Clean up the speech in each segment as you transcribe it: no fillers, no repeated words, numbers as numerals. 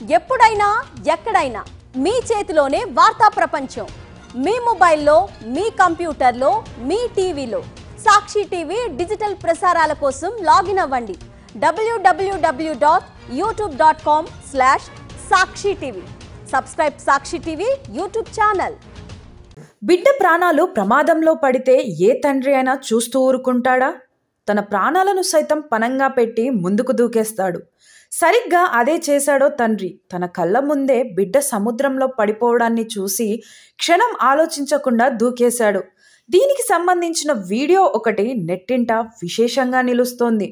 ఎప్పుడైనా ఎక్కడైనా మీ చేతిలోనే వార్తా ప్రపంచం. మీ మొబైల్లో, మీ కంప్యూటర్లో, మీ టీవీలో సాక్షి టీవీ డిజిటల్ ప్రసారాల కోసం లాగిన్ అవ్వండి. www.youtube.com/సాక్షి టీవీ. సబ్స్క్రైబ్ సాక్షి టీవీ యూట్యూబ్ ఛానల్. బిడ్డ ప్రాణాలు ప్రమాదంలో పడితే ఏ తండ్రి అయినా చూస్తూ ఊరుకుంటాడా? తన ప్రాణాలను సైతం పణంగా పెట్టి ముందుకు దూకేస్తాడు. సరిగ్గా అదే చేశాడో తండ్రి. తన కళ్ళ ముందే బిడ్డ సముద్రంలో పడిపోవడాన్ని చూసి క్షణం ఆలోచించకుండా దూకేశాడు. దీనికి సంబంధించిన వీడియో ఒకటి నెట్టింట విశేషంగా నిలుస్తోంది.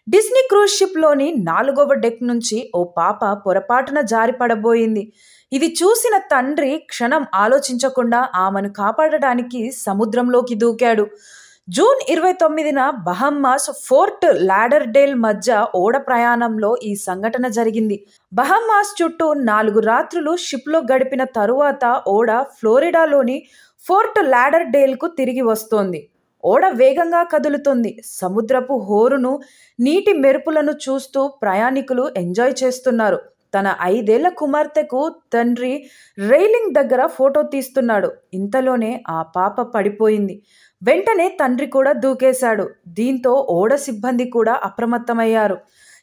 డిస్నీ క్రూజ్ షిప్లోని 4వ డెక్ నుంచి ఓ పాప పొరపాటున జారి పడబోయింది. ఇది చూసిన తండ్రి క్షణం ఆలోచించకుండా ఆమెను కాపాడడానికి సముద్రంలోకి దూకాడు. జూన్ 29న బహమాస్ ఫోర్ట్ లాడర్డేల్ మధ్య ఓడ ప్రయాణంలో ఈ సంఘటన జరిగింది. బహమాస్ చుట్టూ 4 రాత్రులు షిప్లో గడిపిన తరువాత ఓడ ఫ్లోరిడాలోని ఫోర్ట్ లాడర్డేల్కు తిరిగి వస్తోంది. ఓడ వేగంగా కదులుతుంది. సముద్రపు హోరును, నీటి మెరుపులను చూస్తూ ప్రయాణికులు ఎంజాయ్ చేస్తున్నారు. తన 5 ఏళ్ల కుమార్తెకు తండ్రి రైలింగ్ దగ్గర ఫోటో తీస్తున్నాడు. ఇంతలోనే ఆ పాప పడిపోయింది. వెంటనే తండ్రి కూడా దూకేశాడు. దీంతో ఓడ సిబ్బంది కూడా అప్రమత్తమయ్యారు.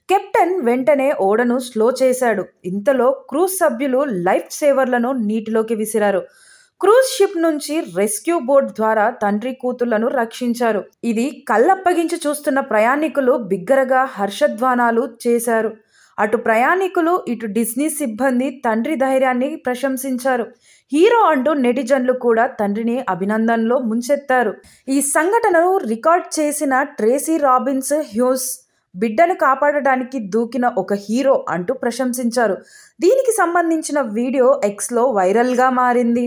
కెప్టెన్ వెంటనే ఓడను స్లో చేశాడు. ఇంతలో క్రూజ్ సభ్యులు లైఫ్ సేవర్లను నీటిలోకి విసిరారు. క్రూజ్ షిప్ నుంచి రెస్క్యూ బోట్ ద్వారా తండ్రి కూతుళ్లను రక్షించారు. ఇది కళ్ళప్పగించి చూస్తున్న ప్రయాణికులు బిగ్గరగా హర్షధ్వానాలు చేశారు. అటు ప్రయాణికులు, ఇటు డిస్నీ సిబ్బంది తండ్రి ధైర్యాన్ని ప్రశంసించారు. హీరో అంటూ నెటిజన్లు కూడా తండ్రిని అభినందనలో ముంచెత్తారు. ఈ సంఘటనను రికార్డ్ చేసిన ట్రేసీ రాబిన్స్ హ్యూస్ బిడ్డను కాపాడడానికి దూకిన ఒక హీరో అంటూ ప్రశంసించారు. దీనికి సంబంధించిన వీడియో ఎక్స్లో వైరల్గా మారింది.